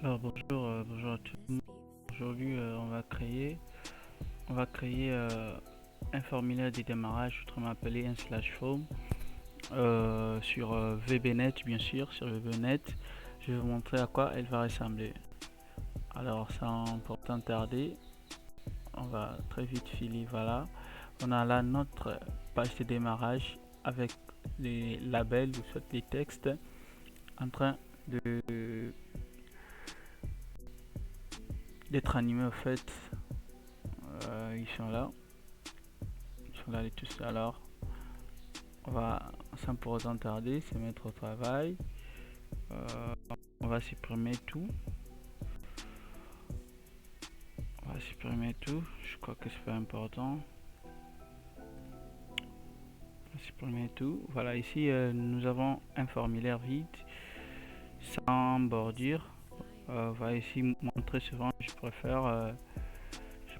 Alors bonjour, bonjour à tout le monde. Aujourd'hui, on va créer un formulaire de démarrage, autrement appelé un slash form, sur VBNet, bien sûr, sur VBNet. Je vais vous montrer à quoi elle va ressembler. Alors, sans pourtant tarder, on va très vite filer. Voilà, on a là notre page de démarrage avec les labels ou soit les textes en train de d'être animés. Au fait, ils sont là. Là tous. Alors, on va sans pour autant tarder se mettre au travail. Euh, on va supprimer tout. On va supprimer tout. Je crois que c'est pas important. On va supprimer tout. Voilà, ici nous avons un formulaire vide sans bordure. On va ici montrer souvent. Je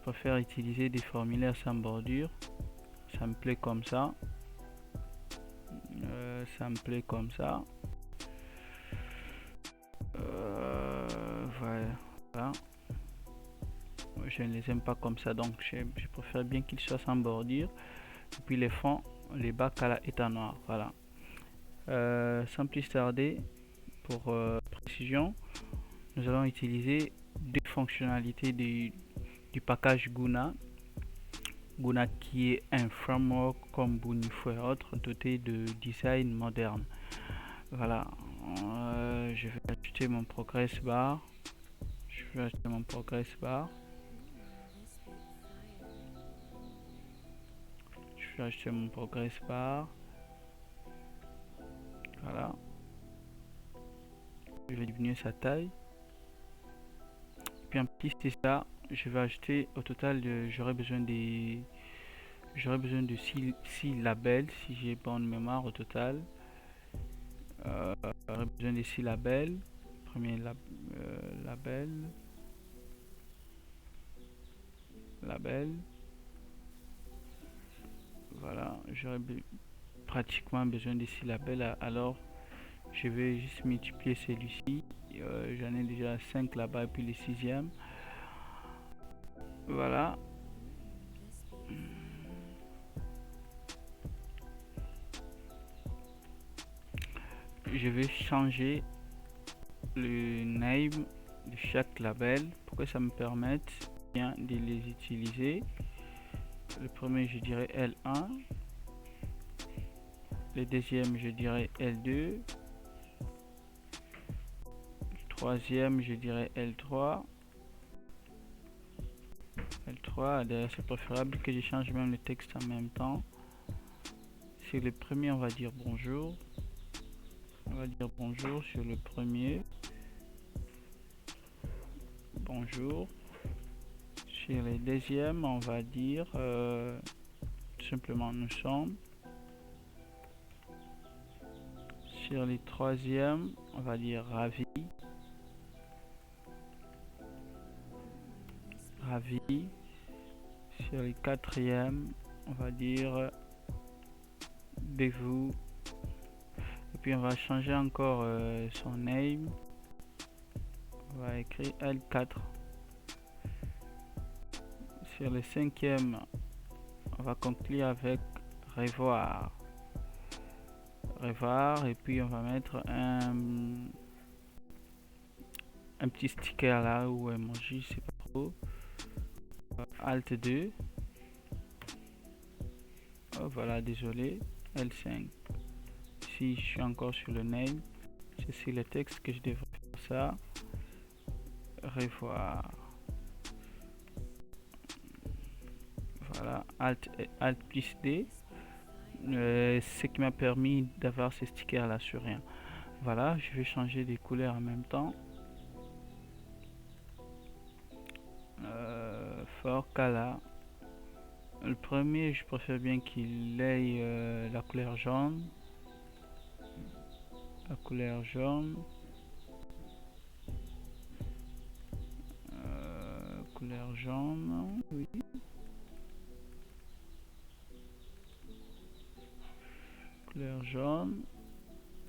préfère utiliser des formulaires sans bordure. Ça me plaît comme ça. Ça me plaît comme ça. Voilà. Je ne les aime pas comme ça, donc je préfère bien qu'ils soient sans bordure. Et puis les fonds, les bacs à la état noir. Voilà. Sans plus tarder, pour précision, nous allons utiliser deux fonctionnalités du package Guna. Guna qui est un framework comme Bounifo et autres doté de design moderne. Voilà. Je vais ajouter mon progress bar. Je vais ajouter mon progress bar. Je vais ajouter mon progress bar. Voilà. Je vais diminuer sa taille. Puis en plus de ça, je vais ajouter au total, j'aurai besoin de 6 labels si j'ai bonne mémoire au total. J'aurai besoin de 6 labels. Premier label, label. Voilà, j'aurai pratiquement besoin de 6 labels. Alors, je vais juste multiplier celui-ci. J'en ai déjà 5 là-bas et puis le sixième. Voilà. Je vais changer le name de chaque label pour que ça me permette bien de les utiliser. Le premier, je dirais L1. Le deuxième, je dirais L2. Le troisième, je dirais L3. L3, d'ailleurs, c'est préférable que je change même le texte en même temps. Sur le premier, on va dire bonjour. On va dire bonjour sur le premier. Bonjour. Sur le deuxième, on va dire tout simplement nous sommes. Sur les troisièmes, on va dire ravi. Ravi. Sur les quatrièmes, on va dire de vous. Et puis on va changer encore son name. On va écrire L4. Sur le cinquième, on va conclure avec revoir. Revoir. Et puis on va mettre un petit sticker là ou emoji, je sais pas trop. Alt 2. Oh, voilà, désolé. L5. Si je suis encore sur le name, c'est le texte que je devrais faire ça. Revoir. Voilà, Alt plus D. Ce qui m'a permis d'avoir ces stickers là sur rien. Voilà, je vais changer les couleurs en même temps. For Color. Le premier, je préfère bien qu'il ait la couleur jaune. La couleur jaune. Couleur jaune, oui. Couleur jaune.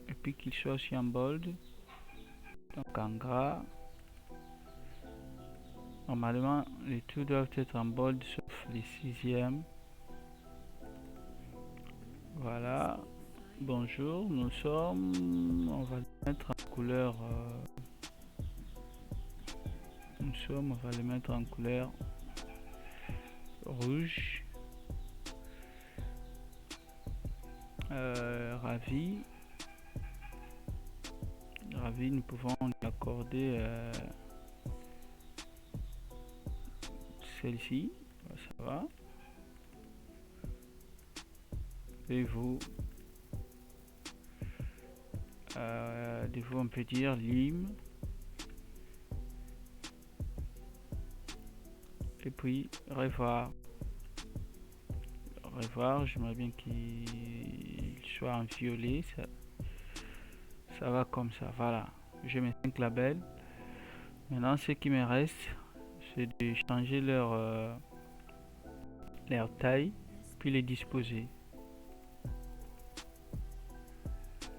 Et puis qu'il soit aussi en bold. Donc en gras. Normalement, les tout doivent être en bold sauf les sixièmes. Voilà. Bonjour, nous sommes. On va le mettre en couleur. On va le mettre en couleur rouge. Ravi. Ravi, nous pouvons lui accorder celle-ci. Ça va. Et vous, on peut dire Lim. Et puis revoir. Revoir, j'aimerais bien qu'il soit en violet. Ça va comme ça. Voilà. J'ai mes 5 labels. Maintenant, ce qui me reste, c'est de changer leur taille, puis les disposer.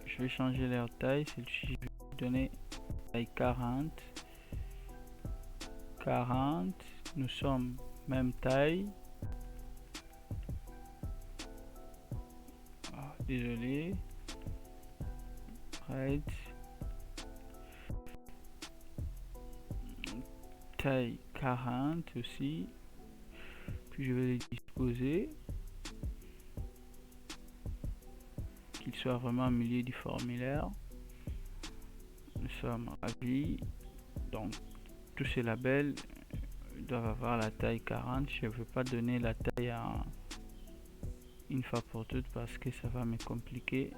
Je vais changer leur taille. Celle-ci, je vais donner taille 40. 40. Nous sommes même taille. Désolé. Right. Taille 40 aussi. Puis je vais les disposer. Qu'ils soient vraiment au milieu du formulaire. Nous sommes ravis. Donc tous ces labels doivent avoir la taille 40. Je ne veux pas donner la taille à une fois pour toutes parce que ça va me compliquer.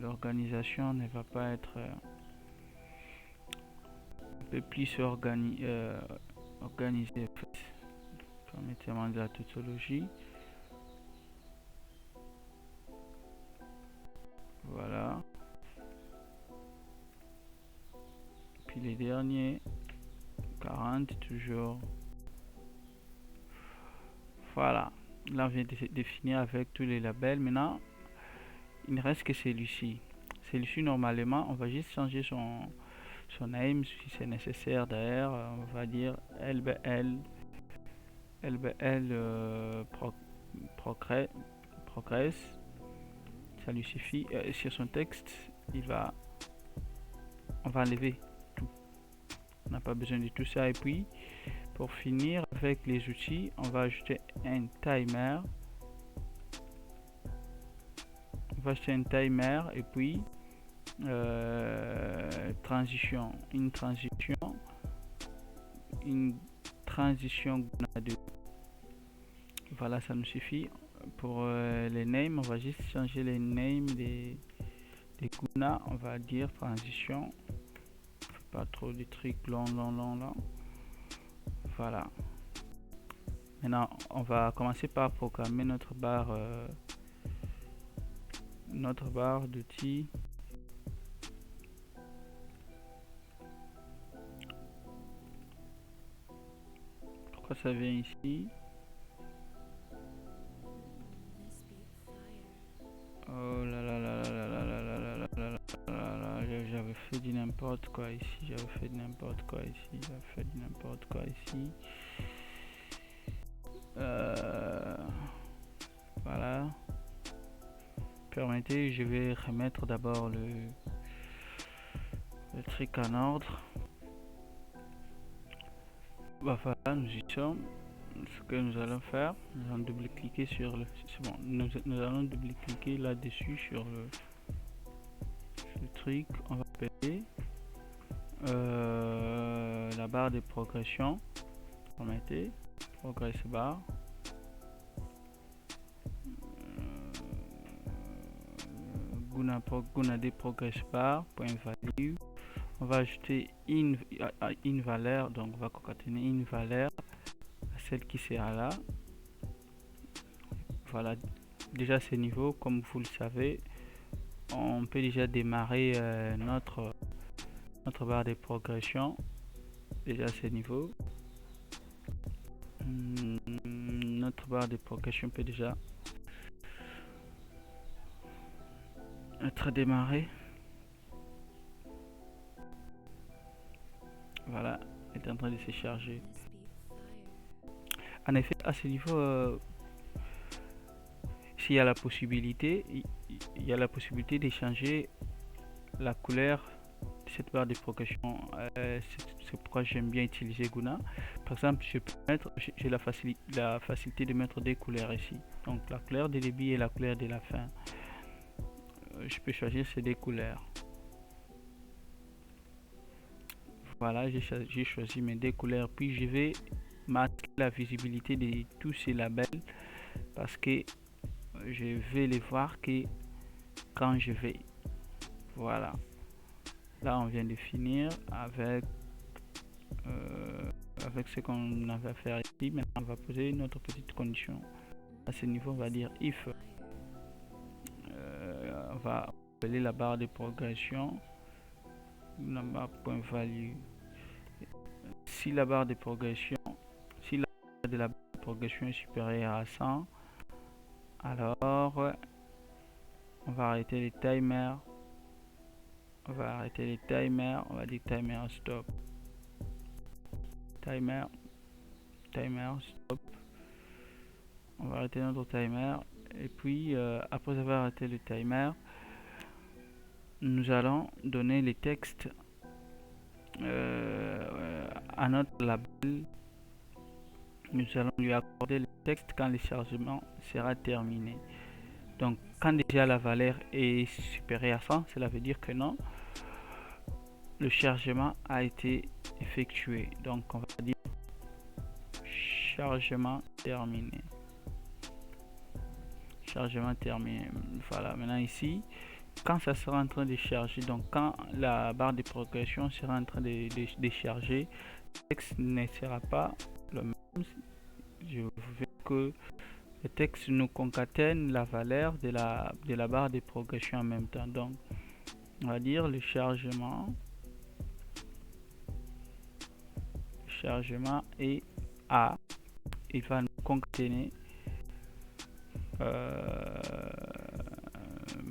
L'organisation ne va pas être un peu plus organisée. Permettez-moi de la tautologie. Voilà. Puis les derniers 40 toujours. Voilà. Là on vient de définir avec tous les labels. Maintenant il ne reste que celui-ci. Celui-ci normalement on va juste changer son name si c'est nécessaire. Derrière on va dire LBL progress. Ça lui suffit. Sur son texte on va enlever tout. On n'a pas besoin de tout ça. Et puis pour finir avec les outils, on va ajouter un timer. On va ajouter un timer et puis transition. Une transition Guna 2. Voilà, ça nous suffit. Pour les names, on va juste changer les names des Guna. On va dire transition. Pas trop de trucs long. Voilà. Maintenant, on va commencer par programmer notre barre d'outils. Pourquoi ça vient ici? Oh là là là là là là là là là là là, j'avais fait du n'importe quoi ici, voilà. Permettez, je vais remettre d'abord le truc en ordre. Bah voilà, nous y sommes. Ce que nous allons faire, nous allons double-cliquer sur le... C'est bon, nous allons double-cliquer là-dessus sur le truc. On va payer la barre de progression. Permettez, progress bar. Guna des progress bar, point value. On va ajouter une valeur, donc on va concaténer une valeur à celle qui sera là. Voilà, déjà ce niveau, comme vous le savez, on peut déjà démarrer notre barre de progression. Déjà ce niveau, notre barre de progression peut déjà être démarrée. Voilà, est en train de se charger. En effet, à ce niveau, s'il y a la possibilité, il y a la possibilité d'échanger la couleur de cette barre de progression. C'est pourquoi j'aime bien utiliser Guna. Par exemple, je peux mettre, j'ai la facilité de mettre des couleurs ici. Donc la couleur de début et la couleur de la fin. Je peux choisir ces deux couleurs. Voilà, j'ai choisi mes deux couleurs. Puis je vais masquer la visibilité de tous ces labels parce que je vais les voir que quand je vais. Voilà. Là, on vient de finir avec ce qu'on avait à faire ici. Maintenant, on va poser une autre petite condition. À ce niveau, on va dire if. On va appeler la barre de progression la barre point value. Si la barre de progression, si la barre de la barre de progression est supérieure à 100, alors on va arrêter les timers. On va arrêter les timers. On va dire timer stop. Timer stop. On va arrêter notre timer. Et puis, après avoir arrêté le timer, nous allons donner les textes à notre label. Nous allons lui accorder le texte quand le chargement sera terminé. Donc, quand déjà la valeur est supérieure à 100, cela veut dire que non, le chargement a été effectué. Donc, on va dire chargement terminé. Chargement terminé. Voilà, maintenant ici, quand ça sera en train de charger, donc quand la barre de progression sera en train de charger, le texte ne sera pas le même. Je veux que le texte nous concatène la valeur de la barre de progression en même temps. Donc, on va dire le chargement est A. Il va nous concaténer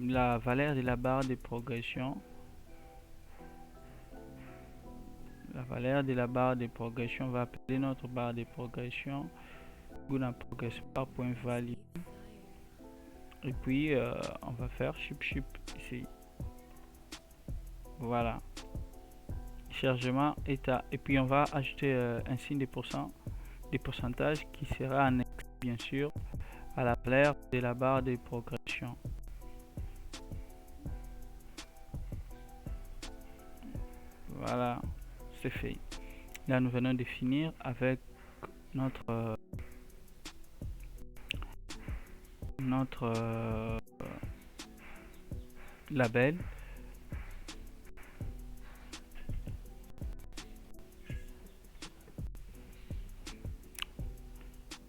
la valeur de la barre de progression. La valeur de la barre de progression va appeler notre barre de progression Guna progress bar point value. Et puis on va faire ship ici. Voilà. Chargement état. Et puis on va ajouter un signe de pourcentage qui sera annexe bien sûr à la valeur de la barre de progression. Voilà, c'est fait. Là nous venons de finir avec notre label.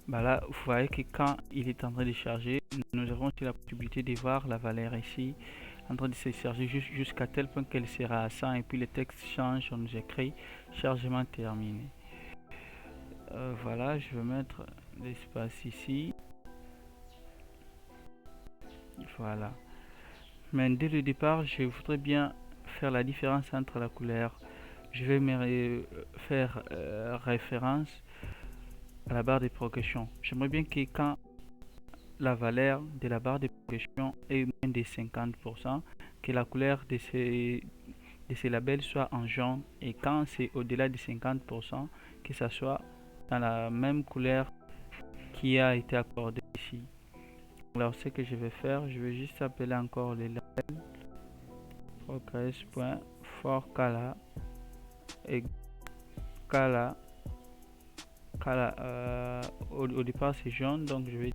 Là, vous voyez que quand il est en train de charger, nous avons la possibilité de voir la valeur ici en train de se charger jusqu'à tel point qu'elle sera à 100 et puis le texte change, on nous écrit chargement terminé. Voilà, je vais mettre l'espace ici. Voilà. Mais dès le départ, je voudrais bien faire la différence entre la couleur. Je vais me faire référence à la barre de progression. J'aimerais bien que quand la valeur de la barre de progression est moins de 50%, que la couleur de ces labels soit en jaune, et quand c'est au-delà de 50%, que ça soit dans la même couleur qui a été accordée ici. Alors ce que je vais faire, je vais juste appeler encore les labels progress.forColor et color. Au départ c'est jaune, donc je vais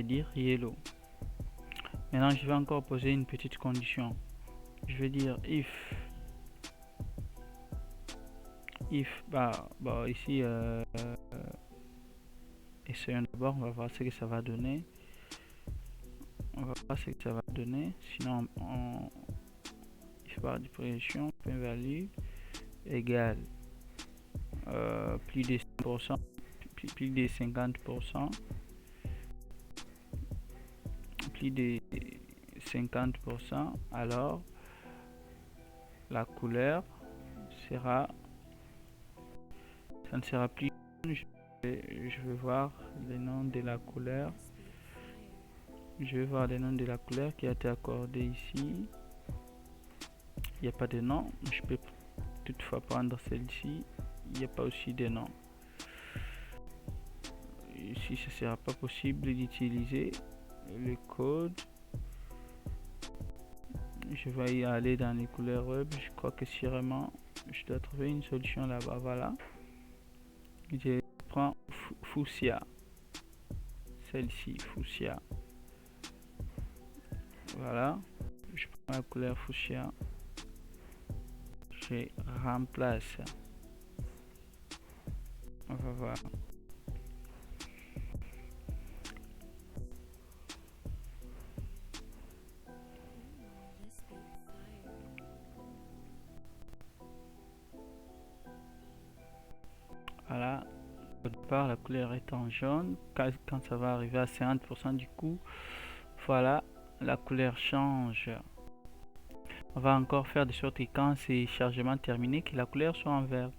dire yellow. Maintenant je vais encore poser une petite condition. Je vais dire if ici essayons d'abord, on va voir ce que ça va donner. Sinon if barre de progression point value égale plus de 100%, plus de 50%, plus de 50%, alors la couleur sera, ça ne sera plus jaune. Je vais voir le nom de la couleur. Je vais voir le nom de la couleur qui a été accordé ici. Il n'y a pas de nom. Je peux toutefois prendre celle-ci. Il n'y a pas aussi de nom. Ici, ce ne sera pas possible d'utiliser le code. Je vais y aller dans les couleurs web. Je crois que sûrement je dois trouver une solution là-bas. Voilà. Je prends fuchsia. Celle-ci, fuchsia. Voilà. Je prends la couleur fuchsia. Je remplace. On va voir. Voilà. Au départ, la couleur est en jaune. Quand ça va arriver à 50% du coup, voilà, la couleur change. On va encore faire de sorte que quand c'est chargement terminé, que la couleur soit en vert.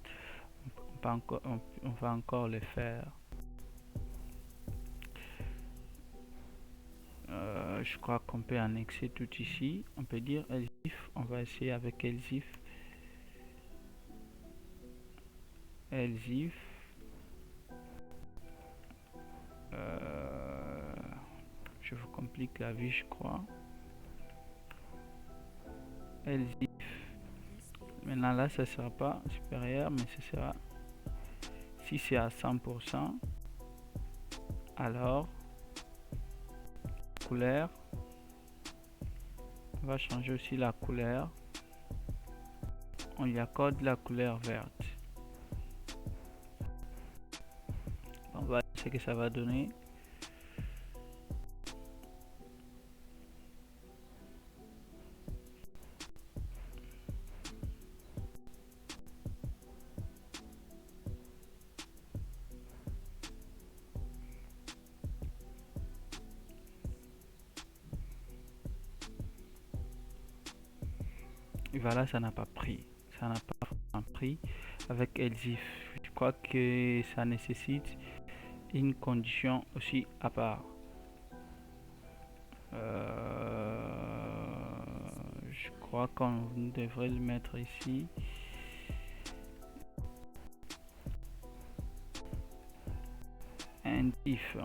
On va encore le faire. Je crois qu'on peut annexer tout ici. On peut dire else if. On va essayer avec else if. Else if. Je vous complique la vie, je crois. Else if. Maintenant là, ça sera pas supérieur, mais ce sera, si c'est à 100%, alors couleur, on va changer aussi la couleur. On lui accorde la couleur verte. On va voir ce que ça va donner. Et voilà, ça n'a pas pris. Ça n'a pas vraiment pris avec else if. Je crois que ça nécessite une condition aussi à part. Je crois qu'on devrait le mettre ici. And if.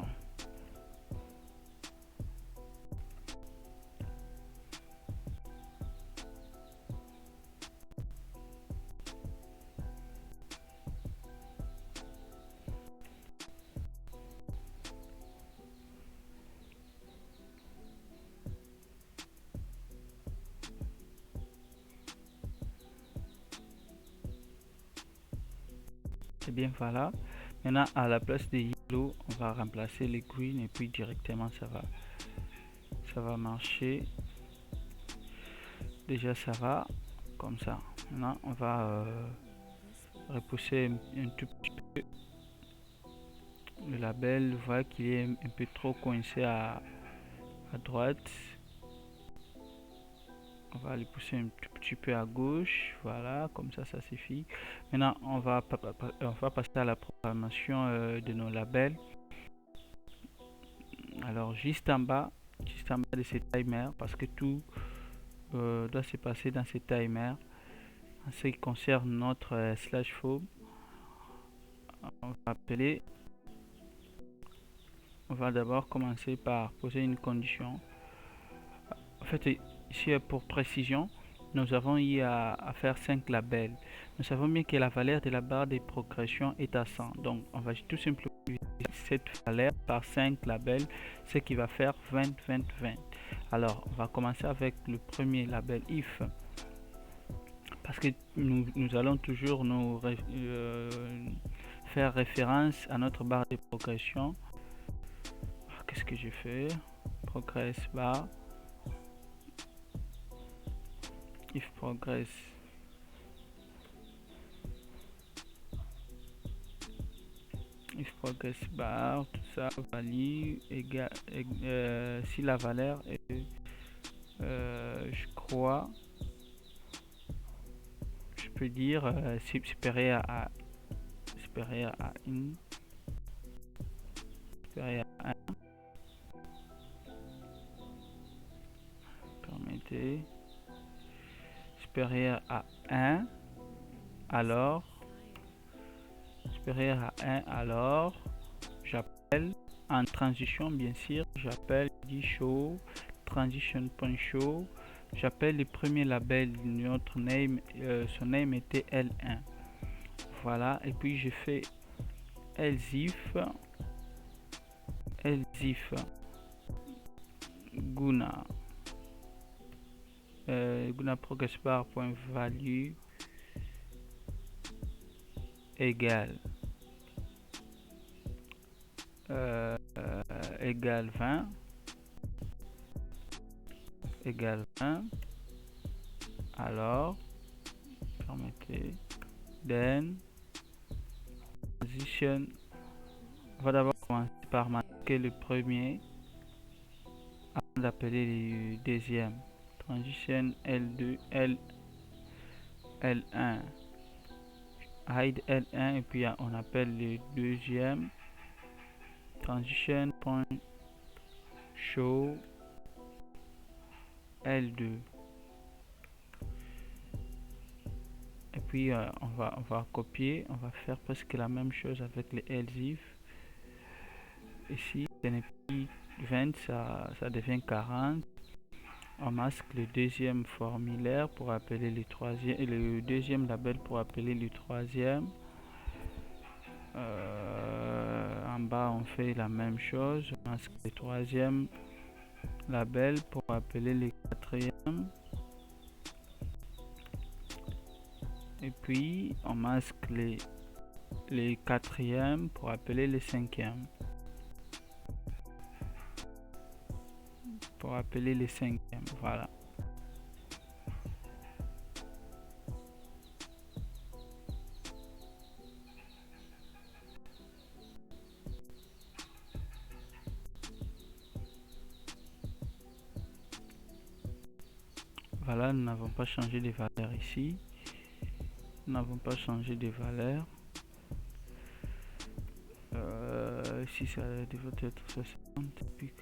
Et bien voilà. Maintenant à la place de yellow, on va remplacer les green et puis directement ça va marcher. Déjà ça va comme ça. Maintenant on va repousser un tout petit peu le label. Vous voyez qu'il est un peu trop coincé à droite. On va le pousser un tout petit peu à gauche. Voilà, comme ça suffit. Maintenant on va passer à la programmation de nos labels. Alors juste en bas de ces timers, parce que tout doit se passer dans ces timers. En ce qui concerne notre slash form, on va d'abord commencer par poser une condition. En fait, ici pour précision, nous avons eu à faire 5 labels. Nous savons bien que la valeur de la barre de progression est à 100. Donc on va tout simplement diviser cette valeur par 5 labels, ce qui va faire 20, 20, 20. Alors on va commencer avec le premier label if. Parce que nous allons toujours faire référence à notre barre de progression. Qu'est-ce que j'ai fait? Progress bar. If progress. If progress bar, tout ça, value, égale, si la valeur est, je crois, peux dire supérieur à supérieur à 1, supérieur à 1, permettez, supérieur à 1, alors supérieur à 1, alors j'appelle en transition, bien sûr, j'appelle dit show transition.show, j'appelle le premier label de notre name, son name était L1, voilà, et puis je fais else if Guna Guna progress bar point value égale égale 20 alors permettez then position. On va d'abord commencer par marquer le premier avant d'appeler le deuxième. Transition L2 L1 hide L1 et puis on appelle le deuxième transition point show L2 et puis on va copier, on va faire presque la même chose avec les else if. Ici ce n'est plus 20, ça devient 40. On masque le deuxième formulaire pour appeler le troisième et le deuxième label pour appeler le troisième. En bas on fait la même chose, on masque le troisième label pour appeler le quatrième et puis on masque les quatrièmes pour appeler le cinquième. Voilà. Voilà, nous n'avons pas changé de valeur ici. Nous n'avons pas changé de valeur. Ici, ça devrait être 60. Puis,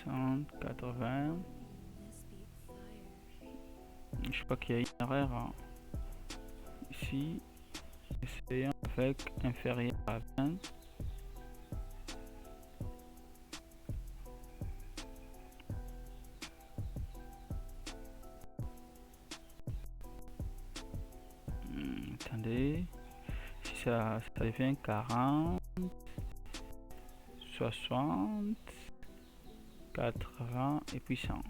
60, 80. Je crois qu'il y a une erreur hein. Ici. Essayons avec inférieur à 20. Attendez, si ça devient 40, 60, 80 et puis 100.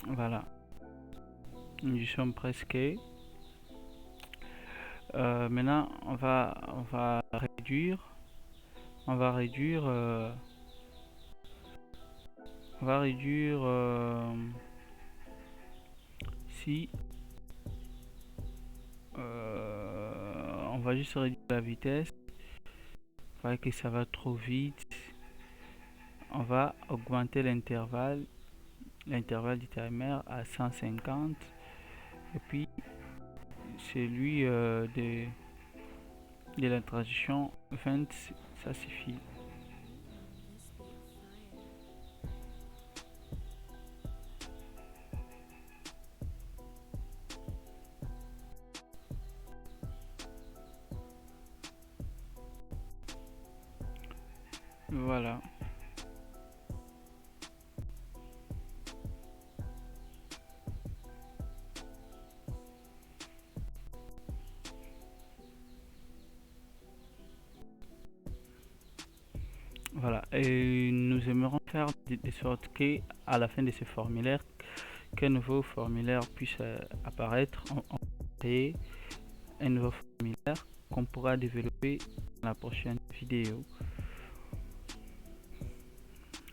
Voilà, nous y sommes presque. Maintenant on va réduire si on va juste réduire la vitesse. Vous voyez que ça va trop vite. On va augmenter l'intervalle du timer à 150 et puis celui de la transition 20, ça suffit. Voilà. Voilà, et nous aimerons faire de sorte que à la fin de ce formulaire, qu'un nouveau formulaire puisse apparaître. On crée un nouveau formulaire qu'on pourra développer dans la prochaine vidéo.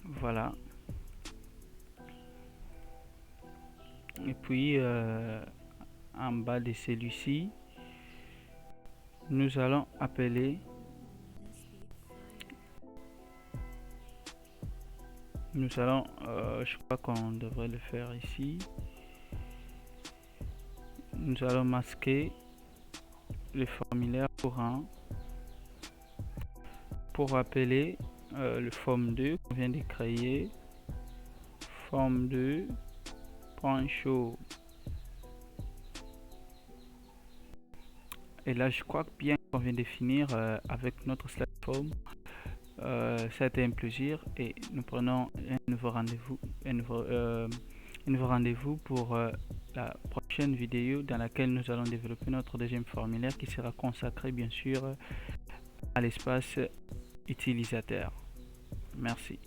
Voilà. Et puis en bas de celui-ci, nous allons appeler, je crois qu'on devrait le faire ici. Nous allons masquer le formulaire courant pour appeler le form 2 qu'on vient de créer, form2.show. Et là, je crois bien qu'on vient de finir avec notre slide form. Ça a été un plaisir et nous prenons un nouveau rendez-vous pour la prochaine vidéo dans laquelle nous allons développer notre deuxième formulaire qui sera consacré bien sûr à l'espace utilisateur. Merci.